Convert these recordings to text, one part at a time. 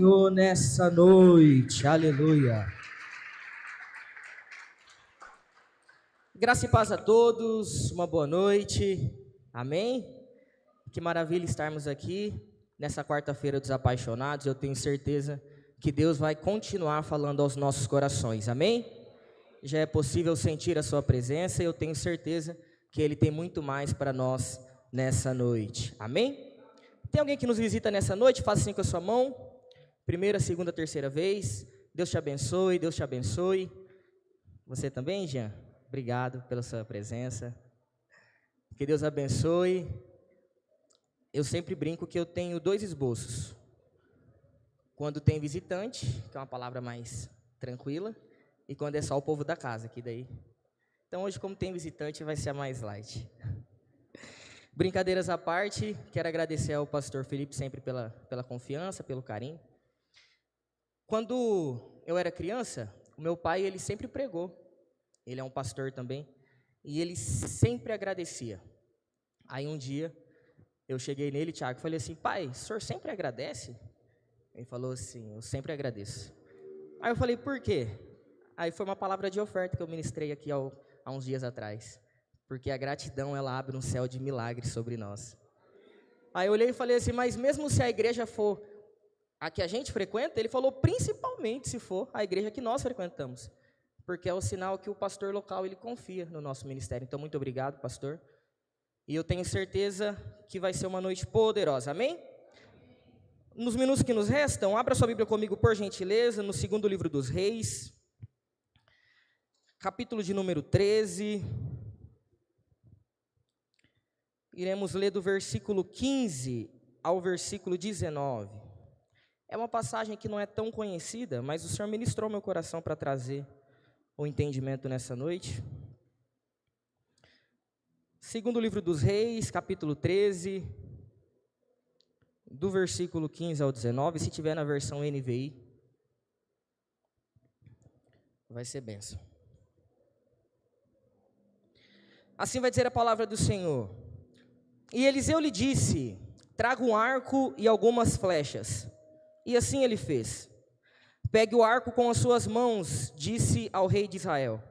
Senhor nessa noite, aleluia. Graça e paz a todos, uma boa noite, amém? Que maravilha estarmos aqui nessa quarta-feira dos apaixonados. Eu tenho certeza que Deus vai continuar falando aos nossos corações, amém? Já é possível sentir a sua presença e eu tenho certeza que Ele tem muito mais para nós nessa noite, amém? Tem alguém que nos visita nessa noite? Faça assim com a sua mão, primeira, segunda, terceira vez. Deus te abençoe, Deus te abençoe. Você também, Jean? Obrigado pela sua presença. Que Deus abençoe. Eu sempre brinco que eu tenho dois esboços. Quando tem visitante, que é uma palavra mais tranquila, e quando é só o povo da casa, que daí. Então hoje, como tem visitante, vai ser a mais light. Brincadeiras à parte, quero agradecer ao pastor Felipe sempre pela confiança, pelo carinho. Quando eu era criança, o meu pai, ele sempre pregou. Ele é um pastor também, e ele sempre agradecia. Aí um dia, eu cheguei nele, Tiago, e falei assim: pai, o senhor sempre agradece? Ele falou assim: eu sempre agradeço. Aí eu falei: por quê? Aí foi uma palavra de oferta que eu ministrei aqui há uns dias atrás. Porque a gratidão, ela abre um céu de milagres sobre nós. Aí eu olhei e falei assim: mas mesmo se a igreja for a que a gente frequenta, ele falou principalmente se for a igreja que nós frequentamos. Porque é o sinal que o pastor local, ele confia no nosso ministério. Então, muito obrigado, pastor. E eu tenho certeza que vai ser uma noite poderosa, amém? Nos minutos que nos restam, abra sua Bíblia comigo, por gentileza, no segundo livro dos Reis, capítulo de número 13. Iremos ler do versículo 15 ao versículo 19. É uma passagem que não é tão conhecida, mas o Senhor ministrou meu coração para trazer o entendimento nessa noite. Segundo livro dos Reis, capítulo 13, do versículo 15 ao 19, se tiver na versão NVI, vai ser bênção. Assim vai dizer a palavra do Senhor. E Eliseu lhe disse: traga um arco e algumas flechas. E assim ele fez. Pegue o arco com as suas mãos, disse ao rei de Israel.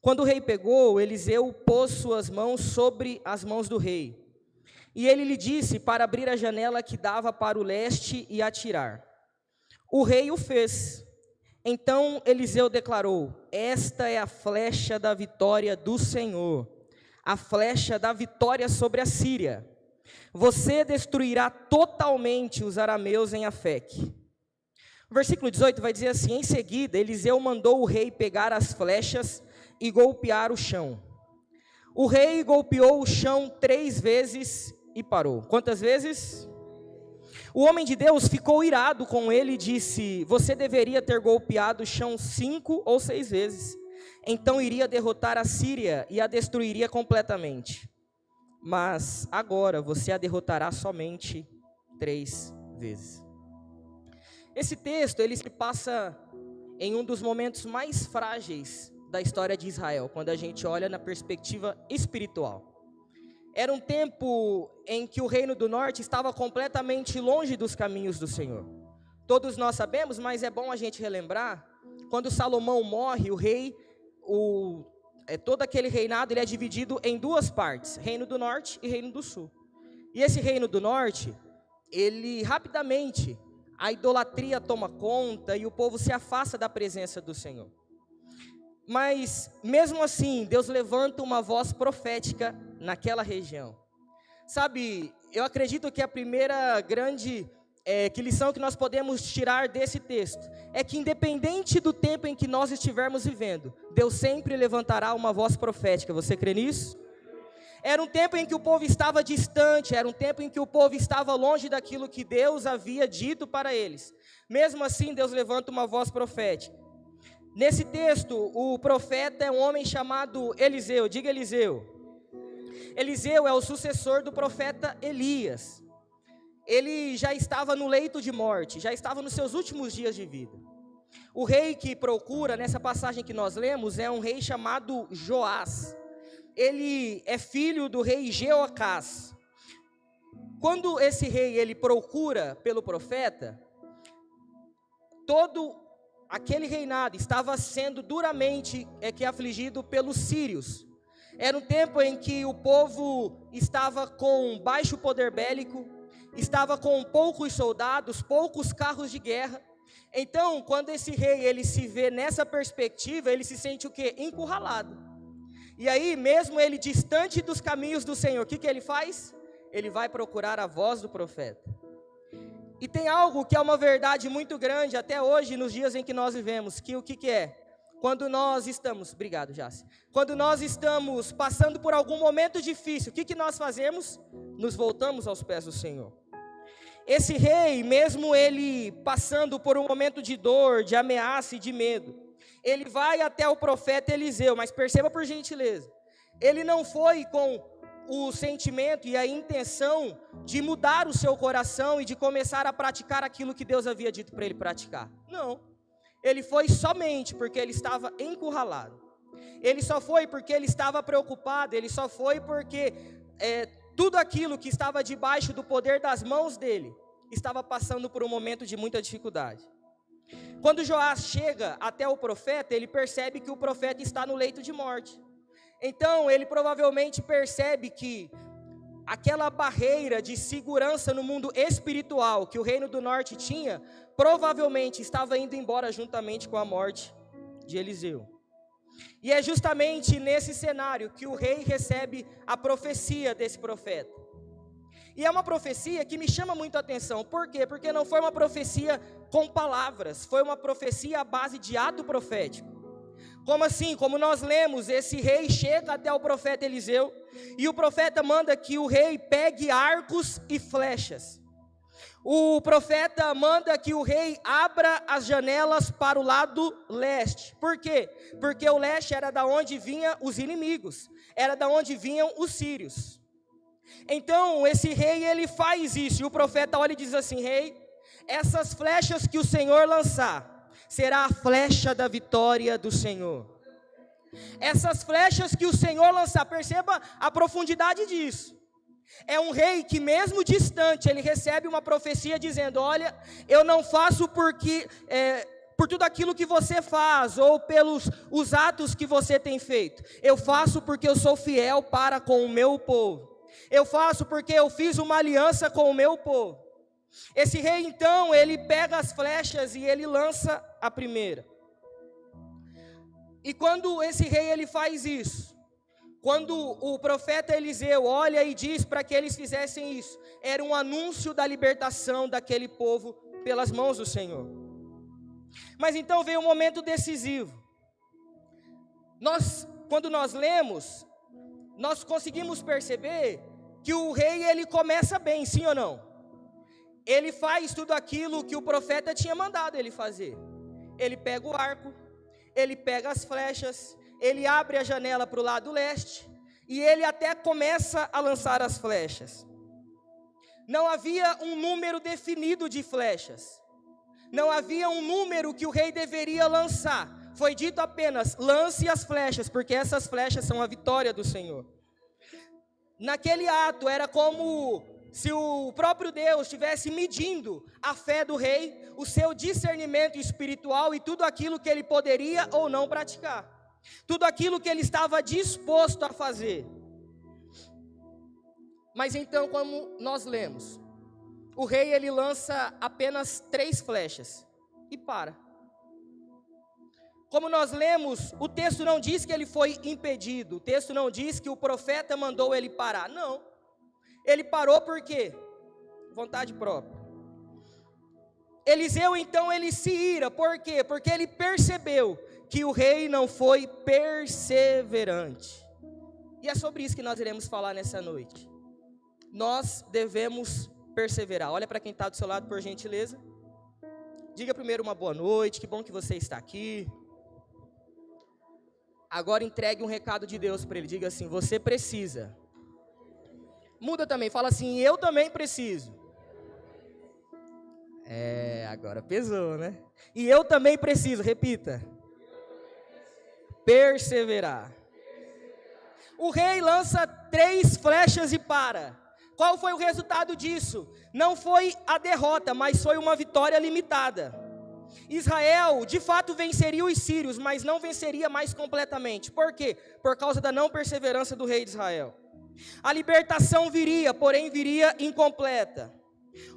Quando o rei pegou, Eliseu pôs suas mãos sobre as mãos do rei. E ele lhe disse para abrir a janela que dava para o leste e atirar. O rei o fez. Então Eliseu declarou: esta é a flecha da vitória do Senhor, a flecha da vitória sobre a Síria. Você destruirá totalmente os arameus em Afeque. O versículo 18 vai dizer assim: em seguida, Eliseu mandou o rei pegar as flechas e golpear o chão. O rei golpeou o chão 3 vezes e parou. Quantas vezes? O homem de Deus ficou irado com ele e disse: você deveria ter golpeado o chão 5 ou 6 vezes. Então iria derrotar a Síria e a destruiria completamente. Mas agora você a derrotará somente 3 vezes. Esse texto, ele se passa em um dos momentos mais frágeis da história de Israel, quando a gente olha na perspectiva espiritual. Era um tempo em que o reino do norte estava completamente longe dos caminhos do Senhor. Todos nós sabemos, mas é bom a gente relembrar, quando Salomão morre, o rei, todo aquele reinado, ele é dividido em 2 partes, reino do norte e reino do sul. E esse reino do norte, ele rapidamente, a idolatria toma conta e o povo se afasta da presença do Senhor. Mas, mesmo assim, Deus levanta uma voz profética naquela região. Sabe, eu acredito que a primeira grande lição que nós podemos tirar desse texto é que, independente do tempo em que nós estivermos vivendo, Deus sempre levantará uma voz profética. Você crê nisso? Era um tempo em que o povo estava distante, era um tempo em que o povo estava longe daquilo que Deus havia dito para eles. Mesmo assim, Deus levanta uma voz profética. Nesse texto, o profeta é um homem chamado Eliseu. Diga Eliseu. Eliseu é o sucessor do profeta Elias. Ele já estava no leito de morte, já estava nos seus últimos dias de vida. O rei que procura, nessa passagem que nós lemos, é um rei chamado Joás. Ele é filho do rei Jeoacás. Quando esse rei ele procura pelo profeta, todo aquele reinado estava sendo duramente afligido pelos sírios. Era um tempo em que o povo estava com baixo poder bélico, estava com poucos soldados, poucos carros de guerra. Então, quando esse rei ele se vê nessa perspectiva, ele se sente o quê? Encurralado. E aí, mesmo ele distante dos caminhos do Senhor, o que ele faz? Ele vai procurar a voz do profeta. E tem algo que é uma verdade muito grande até hoje, nos dias em que nós vivemos, que o que é? Quando nós estamos, obrigado Jace, quando nós estamos passando por algum momento difícil, o que nós fazemos? Nos voltamos aos pés do Senhor. Esse rei, mesmo ele passando por um momento de dor, de ameaça e de medo, ele vai até o profeta Eliseu, mas perceba por gentileza, ele não foi com o sentimento e a intenção de mudar o seu coração e de começar a praticar aquilo que Deus havia dito para ele praticar. Não, ele foi somente porque ele estava encurralado. Ele só foi porque ele estava preocupado, ele só foi porque tudo aquilo que estava debaixo do poder das mãos dele estava passando por um momento de muita dificuldade. Quando Joás chega até o profeta, ele percebe que o profeta está no leito de morte. Então, ele provavelmente percebe que aquela barreira de segurança no mundo espiritual que o reino do norte tinha, provavelmente estava indo embora juntamente com a morte de Eliseu. E é justamente nesse cenário que o rei recebe a profecia desse profeta. E é uma profecia que me chama muito a atenção. Por quê? Porque não foi uma profecia com palavras, foi uma profecia à base de ato profético. Como assim? Como nós lemos, esse rei chega até o profeta Eliseu, e o profeta manda que o rei pegue arcos e flechas. O profeta manda que o rei abra as janelas para o lado leste. Por quê? Porque o leste era da onde vinham os inimigos, era da onde vinham os sírios. Então esse rei ele faz isso, e o profeta olha e diz assim: rei, essas flechas que o Senhor lançar, será a flecha da vitória do Senhor. Essas flechas que o Senhor lançar, perceba a profundidade disso. É um rei que mesmo distante, ele recebe uma profecia dizendo: olha, eu não faço por tudo aquilo que você faz, ou pelos os atos que você tem feito. Eu faço porque eu sou fiel para com o meu povo. Eu faço porque eu fiz uma aliança com o meu povo. Esse rei então, ele pega as flechas e ele lança a primeira. E quando esse rei ele faz isso, quando o profeta Eliseu olha e diz para que eles fizessem isso, era um anúncio da libertação daquele povo pelas mãos do Senhor. Mas então veio um momento decisivo. Quando nós lemos, nós conseguimos perceber que o rei ele começa bem, sim ou não? Ele faz tudo aquilo que o profeta tinha mandado ele fazer. Ele pega o arco, ele pega as flechas, ele abre a janela para o lado leste, e ele até começa a lançar as flechas. Não havia um número definido de flechas, não havia um número que o rei deveria lançar. Foi dito apenas: lance as flechas, porque essas flechas são a vitória do Senhor. Naquele ato era como se o próprio Deus estivesse medindo a fé do rei, o seu discernimento espiritual e tudo aquilo que ele poderia ou não praticar, tudo aquilo que ele estava disposto a fazer. Mas então, como nós lemos, o rei ele lança apenas 3 flechas e para. Como nós lemos, o texto não diz que ele foi impedido, o texto não diz que o profeta mandou ele parar, não. Ele parou por quê? Vontade própria. Eliseu então ele se ira, por quê? Porque ele percebeu que o rei não foi perseverante. E é sobre isso que nós iremos falar nessa noite. Nós devemos perseverar. Olha para quem está do seu lado, por gentileza. Diga primeiro uma boa noite, que bom que você está aqui. Agora entregue um recado de Deus para ele, diga assim: você precisa. Muda também, fala assim: eu também preciso. Agora pesou, né? E eu também preciso, repita. Perseverar. O rei lança 3 flechas e para. Qual foi o resultado disso? Não foi a derrota, mas foi uma vitória limitada. Israel, de fato, venceria os sírios, mas não venceria mais completamente. Por quê? Por causa da não perseverança do rei de Israel. A libertação viria, porém viria incompleta.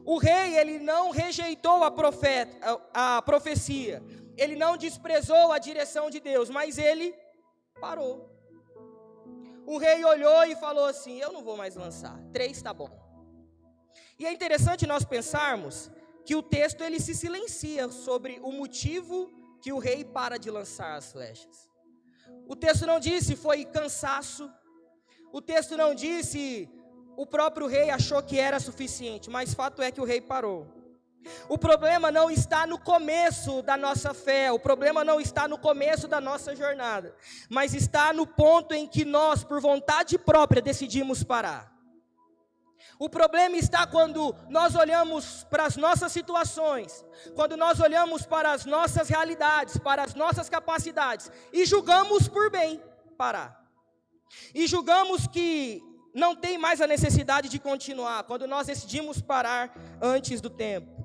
O rei, ele não rejeitou a profecia. Ele não desprezou a direção de Deus, mas ele parou. O rei olhou e falou assim: eu não vou mais lançar, 3 está bom. E é interessante nós pensarmos que o texto ele se silencia sobre o motivo que o rei para de lançar as flechas. O texto não diz se foi cansaço, o texto não diz se o próprio rei achou que era suficiente, mas fato é que o rei parou. O problema não está no começo da nossa fé, o problema não está no começo da nossa jornada, mas está no ponto em que nós, por vontade própria, decidimos parar. O problema está quando nós olhamos para as nossas situações, quando nós olhamos para as nossas realidades, para as nossas capacidades, e julgamos por bem parar. E julgamos que não tem mais a necessidade de continuar, quando nós decidimos parar antes do tempo.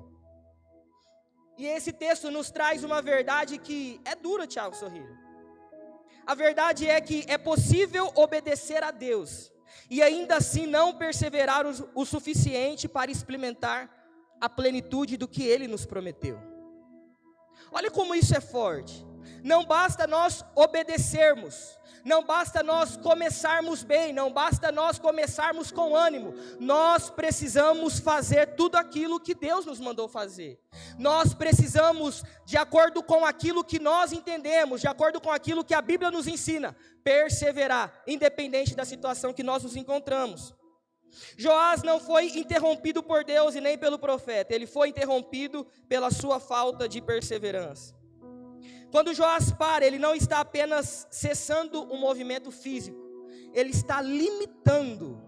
E esse texto nos traz uma verdade que é dura, Tiago Sorrilho. A verdade é que é possível obedecer a Deus e ainda assim não perseverar o suficiente para experimentar a plenitude do que Ele nos prometeu. Olha como isso é forte. Não basta nós obedecermos, não basta nós começarmos bem, não basta nós começarmos com ânimo. Nós precisamos fazer tudo aquilo que Deus nos mandou fazer. Nós precisamos, de acordo com aquilo que nós entendemos, de acordo com aquilo que a Bíblia nos ensina, perseverar, independente da situação que nós nos encontramos. Joás não foi interrompido por Deus e nem pelo profeta, ele foi interrompido pela sua falta de perseverança. Quando Joás para, ele não está apenas cessando um movimento físico, ele está limitando.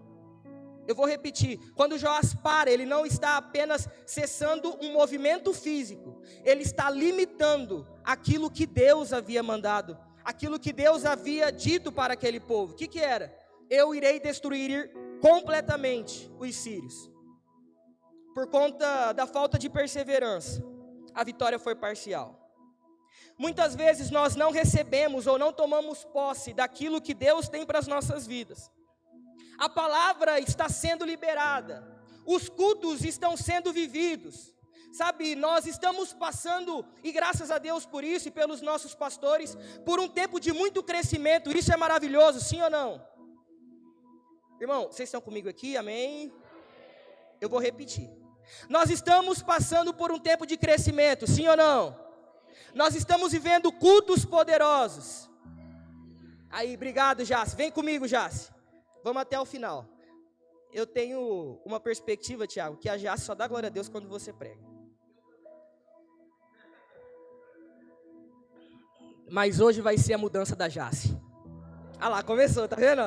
Eu vou repetir, quando Joás para, ele não está apenas cessando um movimento físico, ele está limitando aquilo que Deus havia mandado, aquilo que Deus havia dito para aquele povo. O que era? Eu irei destruir completamente os sírios. Por conta da falta de perseverança, a vitória foi parcial. Muitas vezes nós não recebemos ou não tomamos posse daquilo que Deus tem para as nossas vidas. A palavra está sendo liberada, os cultos estão sendo vividos. Sabe, nós estamos passando, e graças a Deus por isso e pelos nossos pastores, por um tempo de muito crescimento. Isso é maravilhoso, sim ou não? Irmão, vocês estão comigo aqui, amém? Eu vou repetir. Nós estamos passando por um tempo de crescimento, sim ou não? Nós estamos vivendo cultos poderosos. Aí, obrigado, Jace. Vem comigo, Jace. Vamos até o final. Eu tenho uma perspectiva, Tiago, que a Jace só dá glória a Deus quando você prega. Mas hoje vai ser a mudança da Jace. Ah lá, começou, tá vendo?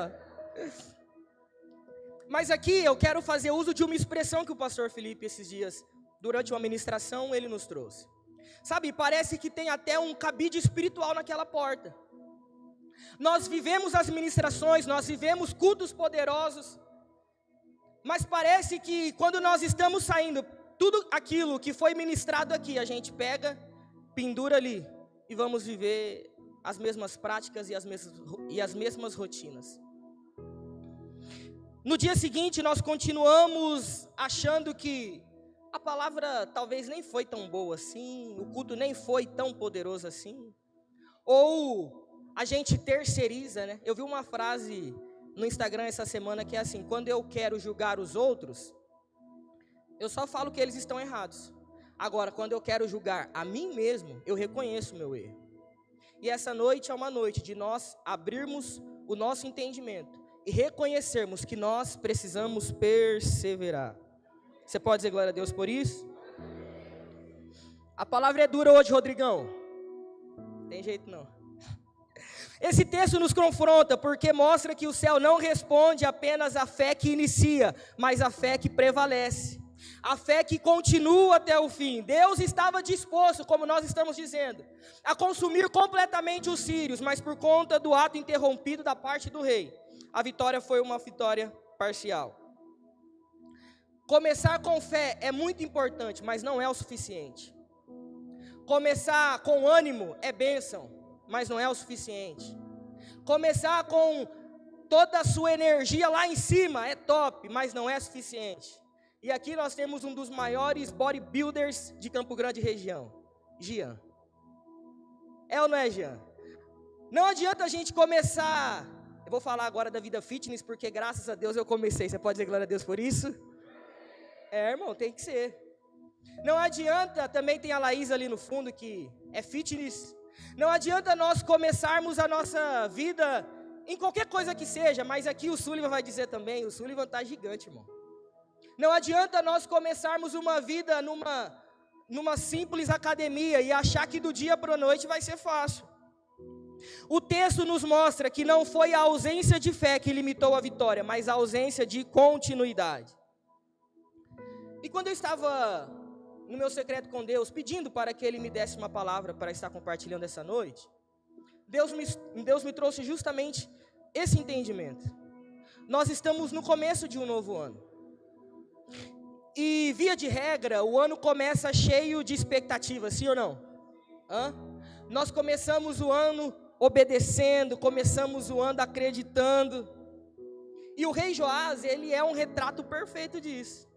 Mas aqui eu quero fazer uso de uma expressão que o pastor Felipe, esses dias, durante uma ministração, ele nos trouxe. Sabe, parece que tem até um cabide espiritual naquela porta. Nós vivemos as ministrações, nós vivemos cultos poderosos, mas parece que quando nós estamos saindo, tudo aquilo que foi ministrado aqui, a gente pega, pendura ali, e vamos viver as mesmas práticas e as mesmas rotinas. No dia seguinte, nós continuamos achando que a palavra talvez nem foi tão boa assim, o culto nem foi tão poderoso assim. Ou a gente terceiriza, né? Eu vi uma frase no Instagram essa semana que é assim: quando eu quero julgar os outros, eu só falo que eles estão errados. Agora, quando eu quero julgar a mim mesmo, eu reconheço o meu erro. E essa noite é uma noite de nós abrirmos o nosso entendimento e reconhecermos que nós precisamos perseverar. Você pode dizer glória a Deus por isso? A palavra é dura hoje, Rodrigão. Tem jeito não. Esse texto nos confronta porque mostra que o céu não responde apenas à fé que inicia, mas à fé que prevalece. A fé que continua até o fim. Deus estava disposto, como nós estamos dizendo, a consumir completamente os sírios, mas por conta do ato interrompido da parte do rei, a vitória foi uma vitória parcial. Começar com fé é muito importante, mas não é o suficiente. Começar com ânimo é bênção, mas não é o suficiente. Começar com toda a sua energia lá em cima é top, mas não é suficiente. E aqui nós temos um dos maiores bodybuilders de Campo Grande região, Jean. É ou não é, Jean? Não adianta a gente começar. Eu vou falar agora da vida fitness, porque graças a Deus eu comecei. Você pode dizer glória a Deus por isso? É, irmão, tem que ser. Não adianta, também tem a Laís ali no fundo que é fitness. Não adianta nós começarmos a nossa vida em qualquer coisa que seja, mas aqui o Sullivan vai dizer também, o Sullivan está gigante, irmão. Não adianta nós começarmos uma vida numa simples academia e achar que do dia para a noite vai ser fácil. O texto nos mostra que não foi a ausência de fé que limitou a vitória, mas a ausência de continuidade. E quando eu estava no meu secreto com Deus, pedindo para que Ele me desse uma palavra para estar compartilhando essa noite, Deus me trouxe justamente esse entendimento. Nós estamos no começo de um novo ano. E via de regra, o ano começa cheio de expectativas, sim ou não? Nós começamos o ano obedecendo, começamos o ano acreditando. E o rei Joás, ele é um retrato perfeito disso.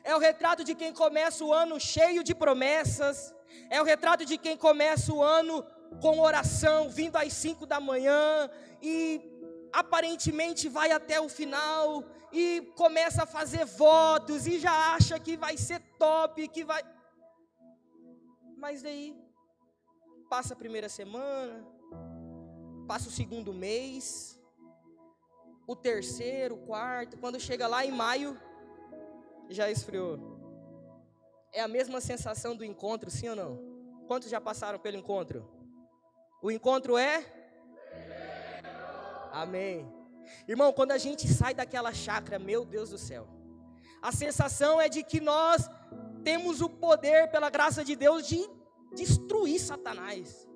É o retrato de quem começa o ano cheio de promessas. É o retrato de quem começa o ano com oração, vindo às 5 da manhã e aparentemente vai até o final e começa a fazer votos e já acha que vai ser top, que vai... Mas daí, passa a primeira semana, passa o segundo mês, o terceiro, o quarto, quando chega lá em maio, já esfriou. É a mesma sensação do encontro, sim ou não? Quantos já passaram pelo encontro? O encontro é? Amém. Irmão, quando a gente sai daquela chácara, meu Deus do céu, a sensação é de que nós temos o poder, pela graça de Deus, de destruir Satanás.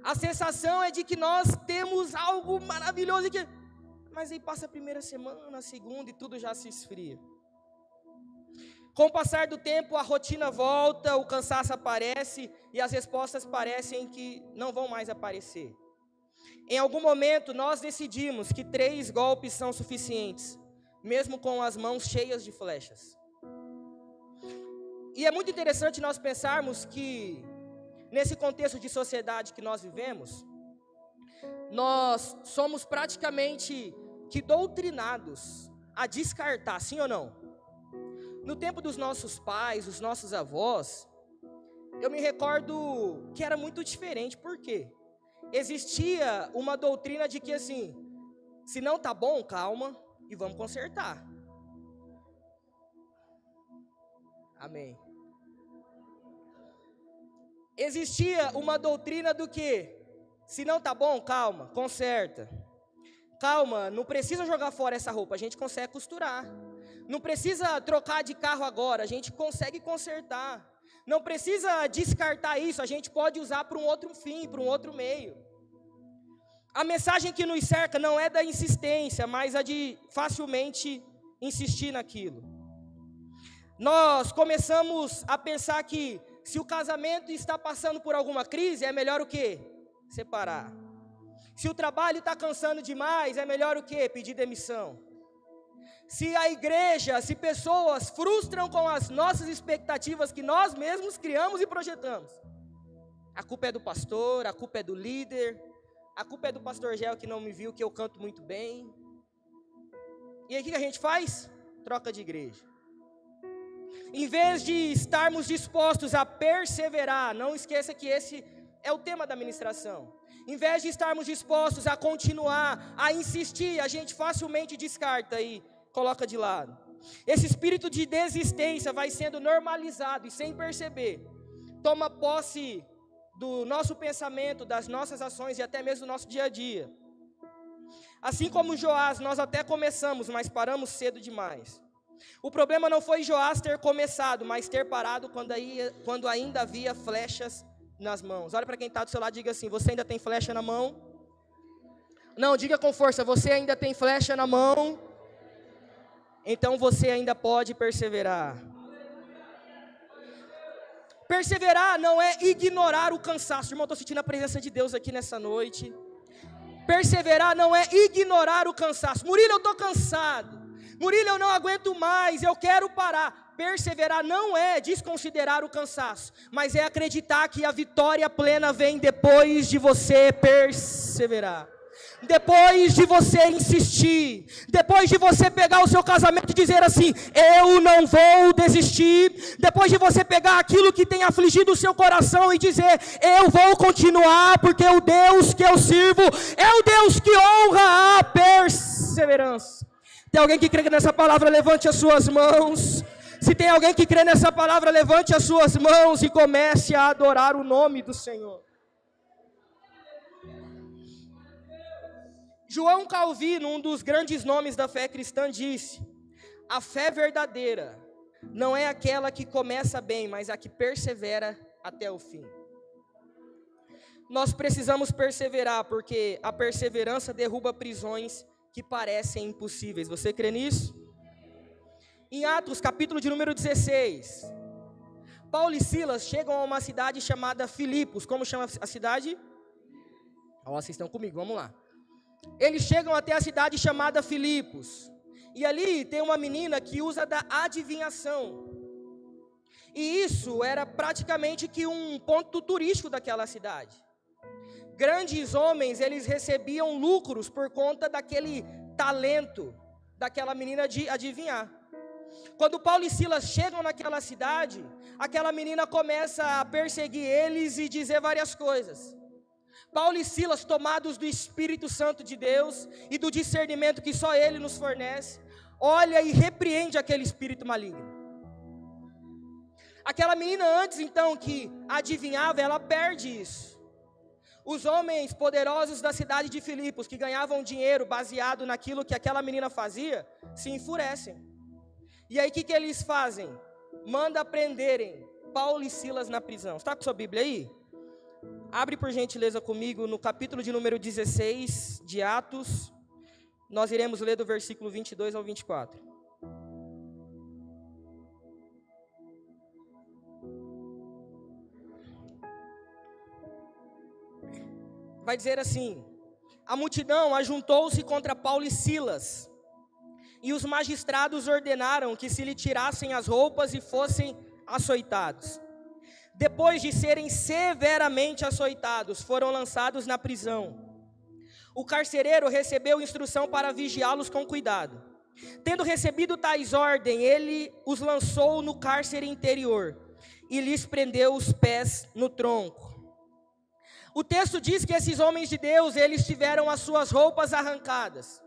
A sensação é de que nós temos algo maravilhoso, mas aí passa a primeira semana, a segunda e tudo já se esfria. Com o passar do tempo, a rotina volta, o cansaço aparece e as respostas parecem que não vão mais aparecer. Em algum momento, nós decidimos que 3 golpes são suficientes, mesmo com as mãos cheias de flechas. E é muito interessante nós pensarmos que, nesse contexto de sociedade que nós vivemos, nós somos praticamente que doutrinados a descartar, sim ou não? No tempo dos nossos pais, dos nossos avós, eu me recordo que era muito diferente. Por quê? Existia uma doutrina de que assim, se não tá bom, calma e vamos consertar. Amém. Existia uma doutrina do que, se não tá bom, calma, conserta. Calma, não precisa jogar fora essa roupa, a gente consegue costurar. Não precisa trocar de carro agora, a gente consegue consertar. Não precisa descartar isso, a gente pode usar para um outro fim, para um outro meio. A mensagem que nos cerca não é da insistência, mas a de facilmente insistir naquilo. Nós começamos a pensar que se o casamento está passando por alguma crise, é melhor o quê? Separar. Se o trabalho está cansando demais, é melhor o quê? Pedir demissão. Se a igreja, se pessoas frustram com as nossas expectativas que nós mesmos criamos e projetamos, a culpa é do pastor, a culpa é do líder, a culpa é do pastor Gel que não me viu que eu canto muito bem. E aí o que a gente faz? Troca de igreja. Em vez de estarmos dispostos a perseverar, não esqueça que esse é o tema da ministração. Em vez de estarmos dispostos a continuar, a insistir, a gente facilmente descarta e coloca de lado. Esse espírito de desistência vai sendo normalizado e sem perceber, toma posse do nosso pensamento, das nossas ações e até mesmo do nosso dia a dia. Assim como Joás, nós até começamos, mas paramos cedo demais. O problema não foi Joás ter começado, mas ter parado quando ainda havia flechas nas mãos. Olha para quem está do seu lado e diga assim: você ainda tem flecha na mão? Não, diga com força: você ainda tem flecha na mão? Então você ainda pode perseverar. Perseverar não é ignorar o cansaço. Irmão, estou sentindo a presença de Deus aqui nessa noite. Perseverar não é ignorar o cansaço. Murilo, eu estou cansado. Murilo, eu não aguento mais, eu quero parar. Perseverar não é desconsiderar o cansaço, mas é acreditar que a vitória plena vem depois de você perseverar. Depois de você insistir, depois de você pegar o seu casamento e dizer assim, eu não vou desistir, depois de você pegar aquilo que tem afligido o seu coração e dizer, eu vou continuar, porque o Deus que eu sirvo é o Deus que honra a perseverança. Tem alguém que crê nessa palavra? Levante as suas mãos. Se tem alguém que crê nessa palavra, levante as suas mãos e comece a adorar o nome do Senhor. João Calvino, um dos grandes nomes da fé cristã, disse: a fé verdadeira não é aquela que começa bem, mas a que persevera até o fim. Nós precisamos perseverar, porque a perseverança derruba prisões que parecem impossíveis. Você crê nisso? Em Atos, capítulo de número 16, Paulo e Silas chegam a uma cidade chamada Filipos. Como chama a cidade? Ó, vocês estão comigo, vamos lá. Eles chegam até a cidade chamada Filipos, e ali tem uma menina que usa da adivinhação, e isso era praticamente que um ponto turístico daquela cidade. Grandes homens, eles recebiam lucros por conta daquele talento daquela menina de adivinhar. Quando Paulo e Silas chegam naquela cidade, aquela menina começa a perseguir eles e dizer várias coisas. Paulo e Silas, tomados do Espírito Santo de Deus e do discernimento que só Ele nos fornece, olha e repreende aquele espírito maligno. Aquela menina antes então que adivinhava, ela perde isso. Os homens poderosos da cidade de Filipos, que ganhavam dinheiro baseado naquilo que aquela menina fazia, se enfurecem. E aí o que eles fazem? Manda prenderem Paulo e Silas na prisão. Está com sua Bíblia aí? Abre por gentileza comigo no capítulo de número 16 de Atos. Nós iremos ler do versículo 22 ao 24. Vai dizer assim: a multidão ajuntou-se contra Paulo e Silas, e os magistrados ordenaram que se lhe tirassem as roupas e fossem açoitados. Depois de serem severamente açoitados, foram lançados na prisão. O carcereiro recebeu instrução para vigiá-los com cuidado. Tendo recebido tais ordens, ele os lançou no cárcere interior e lhes prendeu os pés no tronco. O texto diz que esses homens de Deus, eles tiveram as suas roupas arrancadas.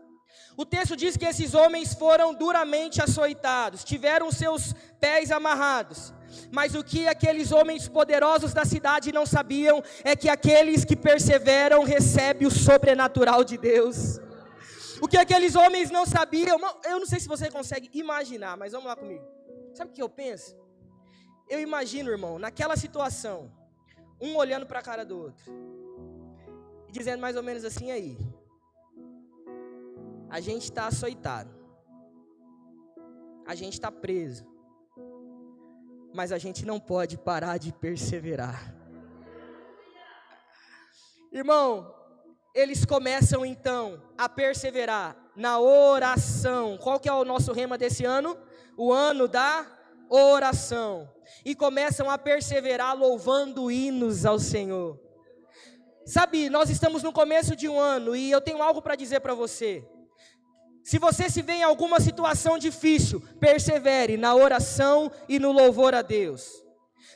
O texto diz que esses homens foram duramente açoitados, tiveram seus pés amarrados. Mas o que aqueles homens poderosos da cidade não sabiam é que aqueles que perseveram recebem o sobrenatural de Deus. O que aqueles homens não sabiam, eu não sei se você consegue imaginar, mas vamos lá comigo. Sabe o que eu penso? Eu imagino, irmão, naquela situação, um olhando para a cara do outro e dizendo mais ou menos assim: aí, a gente está açoitado, a gente está preso, mas a gente não pode parar de perseverar. Irmão, eles começam então a perseverar na oração. Qual que é o nosso rema desse ano? O ano da oração. E começam a perseverar louvando hinos ao Senhor. Sabe, nós estamos no começo de um ano e eu tenho algo para dizer para você. Se você se vê em alguma situação difícil, persevere na oração e no louvor a Deus.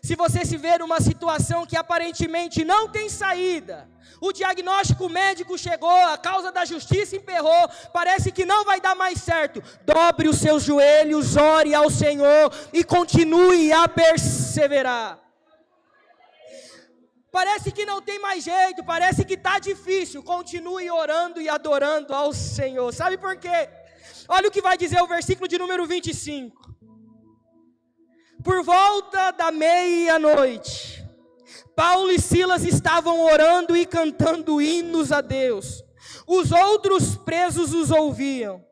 Se você se vê numa situação que aparentemente não tem saída, o diagnóstico médico chegou, a causa da justiça emperrou, parece que não vai dar mais certo, dobre os seus joelhos, ore ao Senhor e continue a perseverar. Parece que não tem mais jeito, parece que está difícil, continue orando e adorando ao Senhor. Sabe por quê? Olha o que vai dizer o versículo de número 25. Por volta da meia-noite, Paulo e Silas estavam orando e cantando hinos a Deus. Os outros presos os ouviam.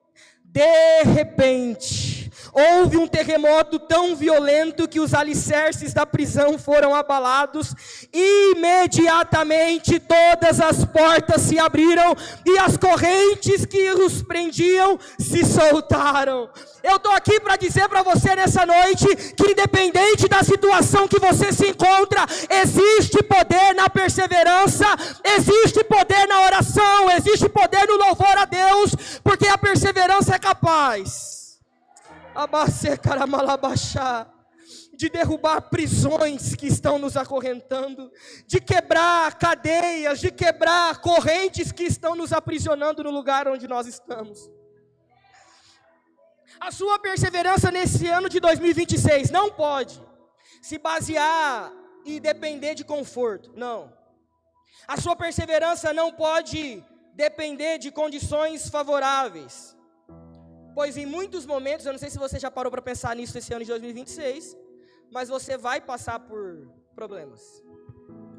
De repente, Houve um terremoto tão violento que os alicerces da prisão foram abalados. Imediatamente todas as portas se abriram e as correntes que os prendiam se soltaram. Eu estou aqui para dizer para você nessa noite que independente da situação que você se encontra, existe poder na perseverança, existe poder na oração, existe poder no louvor a Deus, porque a perseverança é capaz de derrubar prisões que estão nos acorrentando, de quebrar cadeias, de quebrar correntes que estão nos aprisionando no lugar onde nós estamos. A sua perseverança nesse ano de 2026 não pode se basear e depender de conforto, não. A sua perseverança não pode depender de condições favoráveis, pois em muitos momentos, eu não sei se você já parou para pensar nisso esse ano de 2026, mas você vai passar por problemas.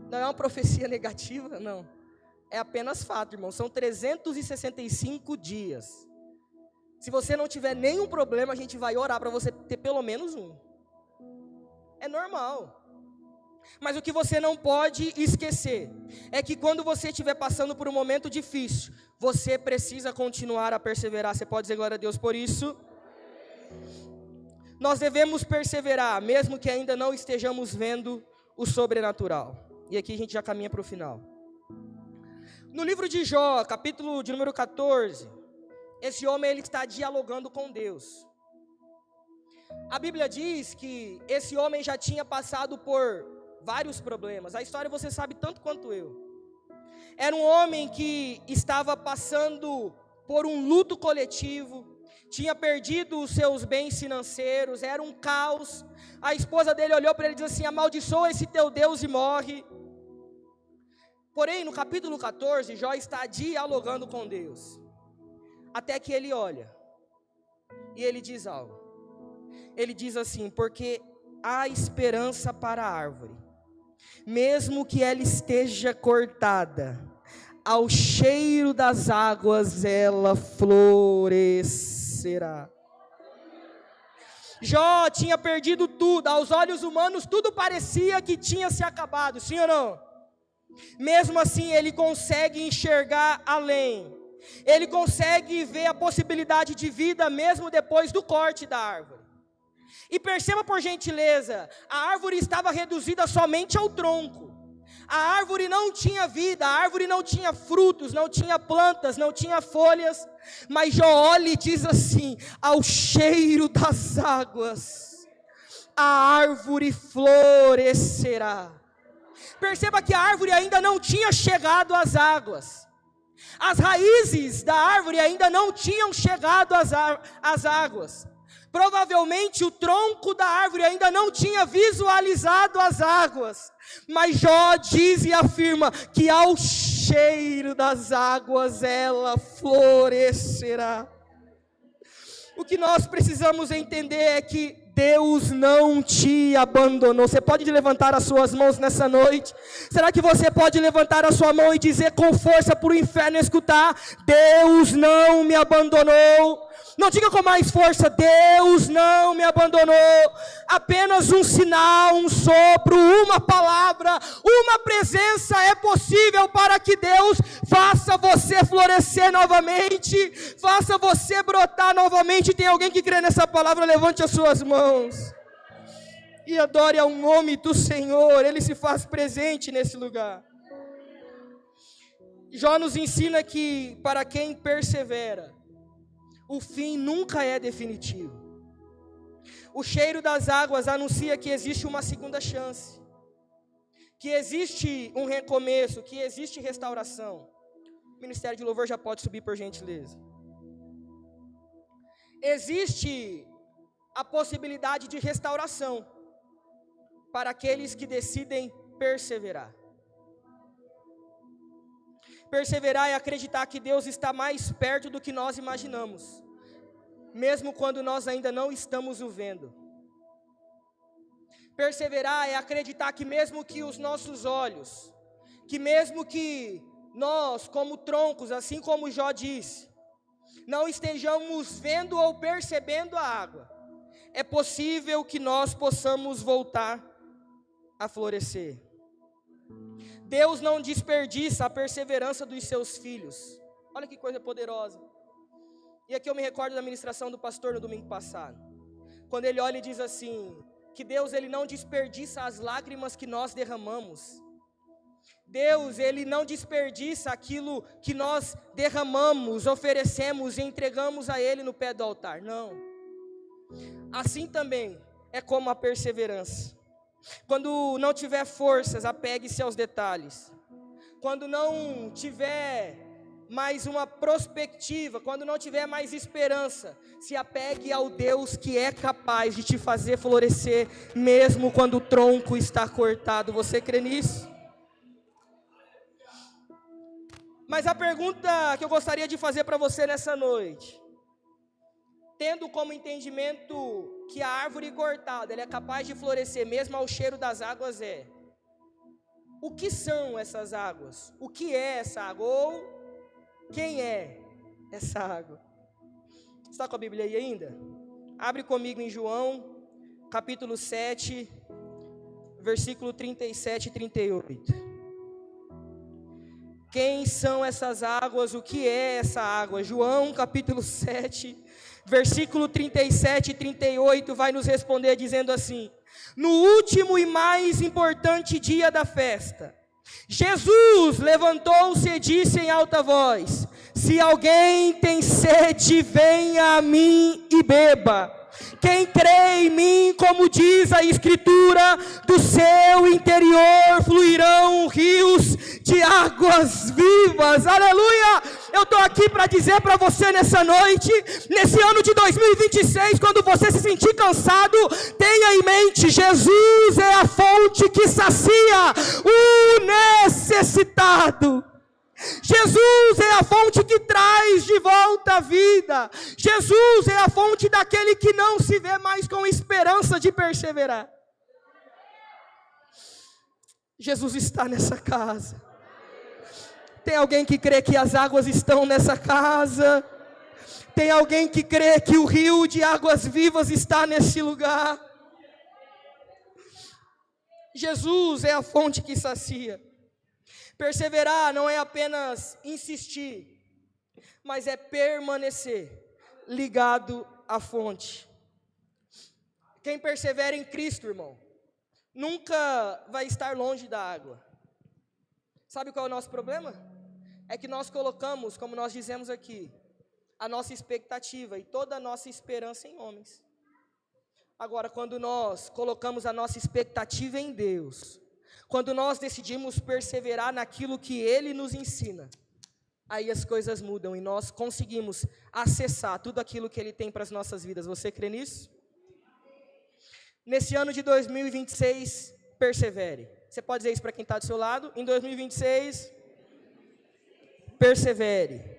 Não é uma profecia negativa, não. É apenas fato, irmão. São 365 dias. Se você não tiver nenhum problema, a gente vai orar para você ter pelo menos um. É normal. Mas o que você não pode esquecer é que quando você estiver passando por um momento difícil, você precisa continuar a perseverar. Você pode dizer glória a Deus por isso? Nós devemos perseverar, mesmo que ainda não estejamos vendo o sobrenatural. E aqui a gente já caminha para o final. No livro de Jó, capítulo de número 14, esse homem ele está dialogando com Deus. A Bíblia diz que esse homem já tinha passado por vários problemas. A história você sabe tanto quanto eu. Era um homem que estava passando por um luto coletivo, tinha perdido os seus bens financeiros, era um caos. A esposa dele olhou para ele e disse assim: amaldiçoa esse teu Deus e morre. Porém, no capítulo 14, Jó está dialogando com Deus. Até que ele olha e ele diz algo. Ele diz assim: porque há esperança para a árvore, mesmo que ela esteja cortada, ao cheiro das águas ela florescerá. Jó tinha perdido tudo, aos olhos humanos tudo parecia que tinha se acabado, sim ou não? Mesmo assim ele consegue enxergar além. Ele consegue ver a possibilidade de vida mesmo depois do corte da árvore. E perceba por gentileza, a árvore estava reduzida somente ao tronco. A árvore não tinha vida, a árvore não tinha frutos, não tinha plantas, não tinha folhas. Mas Jó olha e diz assim: ao cheiro das águas, a árvore florescerá. Perceba que a árvore ainda não tinha chegado às águas. As raízes da árvore ainda não tinham chegado às águas. Provavelmente o tronco da árvore ainda não tinha visualizado as águas. Mas Jó diz e afirma que ao cheiro das águas ela florescerá. O que nós precisamos entender é que Deus não te abandonou. Você pode levantar as suas mãos nessa noite? Será que você pode levantar a sua mão e dizer com força para o inferno escutar: Deus não me abandonou? Não diga com mais força: Deus não me abandonou. Apenas um sinal, um sopro, uma palavra, uma presença é possível para que Deus faça você florescer novamente, faça você brotar novamente. Tem alguém que crê nessa palavra? Levante as suas mãos e adore ao nome do Senhor. Ele se faz presente nesse lugar. Jó nos ensina que para quem persevera, o fim nunca é definitivo. O cheiro das águas anuncia que existe uma segunda chance, que existe um recomeço, que existe restauração. O Ministério de Louvor já pode subir, por gentileza. Existe a possibilidade de restauração para aqueles que decidem perseverar. Perseverar é acreditar que Deus está mais perto do que nós imaginamos, mesmo quando nós ainda não estamos o vendo. Perseverar é acreditar que mesmo que os nossos olhos, que mesmo que nós como troncos, assim como Jó disse, não estejamos vendo ou percebendo a água, é possível que nós possamos voltar a florescer. Deus não desperdiça a perseverança dos seus filhos. Olha que coisa poderosa. E aqui eu me recordo da ministração do pastor no domingo passado, quando ele olha e diz assim, que Deus ele não desperdiça as lágrimas que nós derramamos. Deus ele não desperdiça aquilo que nós derramamos, oferecemos e entregamos a Ele no pé do altar. Não. Assim também é como a perseverança. Quando não tiver forças, apegue-se aos detalhes. Quando não tiver mais uma perspectiva, quando não tiver mais esperança, se apegue ao Deus que é capaz de te fazer florescer, mesmo quando o tronco está cortado. Você crê nisso? Mas a pergunta que eu gostaria de fazer para você nessa noite, tendo como entendimento que a árvore cortada ela é capaz de florescer mesmo ao cheiro das águas, é: o que são essas águas? O que é essa água? Ou quem é essa água? Está com a Bíblia aí ainda? Abre comigo em João, capítulo 7, versículo 37 e 38. Quem são essas águas? O que é essa água? João capítulo 7, versículo 37 e 38 vai nos responder dizendo assim: no último e mais importante dia da festa, Jesus levantou-se e disse em alta voz: se alguém tem sede, venha a mim e beba. Quem crê em mim, como diz a Escritura, do seu interior fluirão rios de águas vivas. Aleluia! Eu estou aqui para dizer para você nessa noite, nesse ano de 2026, quando você se sentir cansado, tenha em mente, Jesus é a fonte que sacia o necessitado. Jesus é a fonte que traz de volta a vida. Jesus é a fonte daquele que não se vê mais com esperança de perseverar. Jesus está nessa casa. Tem alguém que crê que as águas estão nessa casa? Tem alguém que crê que o rio de águas vivas está nesse lugar? Jesus é a fonte que sacia. Perseverar não é apenas insistir, mas é permanecer ligado à fonte. Quem persevera em Cristo, irmão, nunca vai estar longe da água. Sabe qual é o nosso problema? É que nós colocamos, como nós dizemos aqui, a nossa expectativa e toda a nossa esperança em homens. Agora, quando nós colocamos a nossa expectativa em Deus, quando nós decidimos perseverar naquilo que Ele nos ensina, aí as coisas mudam e nós conseguimos acessar tudo aquilo que Ele tem para as nossas vidas. Você crê nisso? Nesse ano de 2026, persevere. Você pode dizer isso para quem está do seu lado? Em 2026, persevere.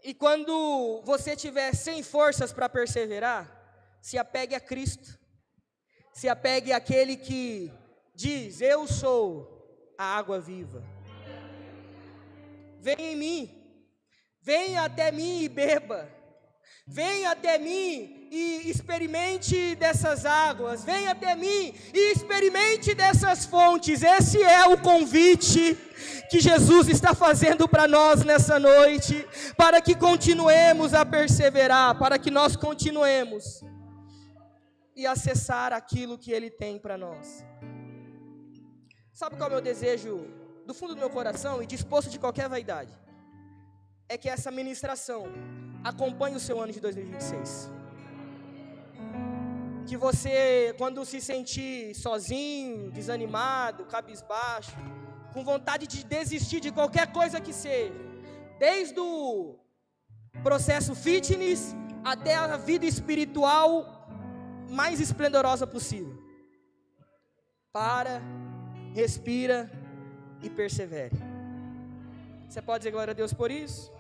E quando você estiver sem forças para perseverar, se apegue a Cristo. Se apegue àquele que diz: eu sou a água viva. Venha em mim, venha até mim e beba. Venha até mim e experimente dessas águas. Venha até mim e experimente dessas fontes. Esse é o convite que Jesus está fazendo para nós nessa noite, para que continuemos a perseverar, para que nós continuemos e acessar aquilo que Ele tem para nós. Sabe qual é o meu desejo do fundo do meu coração e disposto de qualquer vaidade? É que essa ministração acompanhe o seu ano de 2026. Que você, quando se sentir sozinho, desanimado, cabisbaixo, com vontade de desistir de qualquer coisa que seja, desde o processo fitness até a vida espiritual mais esplendorosa possível, para, respira e persevere. Você pode dizer glória a Deus por isso?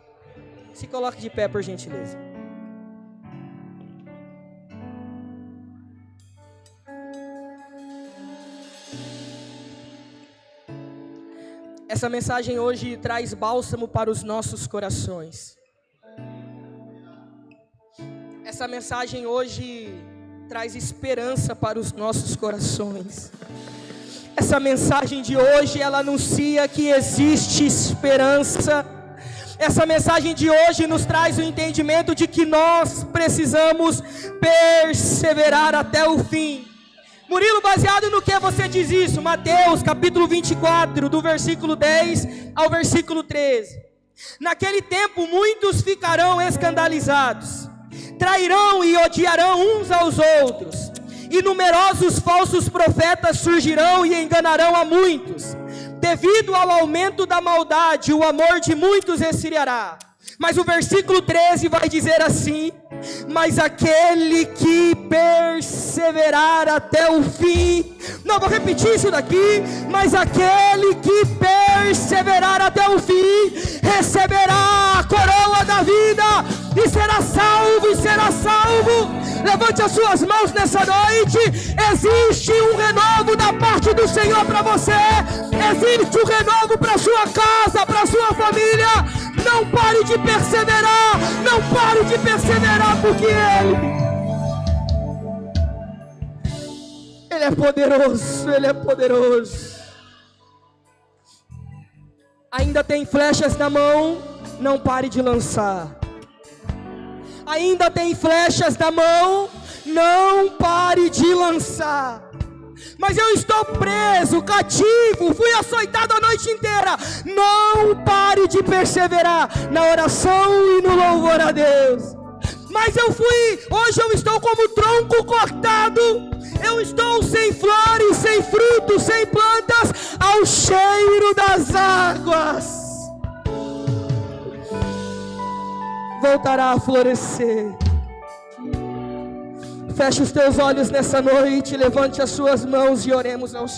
Se coloque de pé, por gentileza. Essa mensagem hoje traz bálsamo para os nossos corações. Essa mensagem hoje traz esperança para os nossos corações. Essa mensagem de hoje, ela anuncia que existe esperança. Essa mensagem de hoje nos traz o entendimento de que nós precisamos perseverar até o fim. Murilo, baseado no que você diz isso? Mateus capítulo 24, do versículo 10 ao versículo 13. Naquele tempo muitos ficarão escandalizados, trairão e odiarão uns aos outros, e numerosos falsos profetas surgirão e enganarão a muitos. Devido ao aumento da maldade, o amor de muitos esfriará. Mas o versículo 13 vai dizer assim: mas aquele que perseverar até o fim, não, vou repetir isso daqui, mas aquele que perseverar até o fim, receberá a coroa da vida, e será salvo, e será salvo. Levante as suas mãos nessa noite. Existe um renovo da parte do Senhor para você, existe um renovo para sua casa, para sua família. Não pare de perseverar, não pare de perseverar, porque Ele é poderoso, Ele é poderoso. Ainda tem flechas na mão, não pare de lançar. Ainda tem flechas na mão, não pare de lançar. Mas eu estou preso, cativo, fui açoitado a noite inteira. Não pare de perseverar na oração e no louvor a Deus. Mas hoje eu estou como tronco cortado. Eu estou sem flores, sem frutos, sem plantas, ao cheiro das águas. Voltará a florescer. Feche os teus olhos nessa noite, levante as suas mãos e oremos ao Senhor.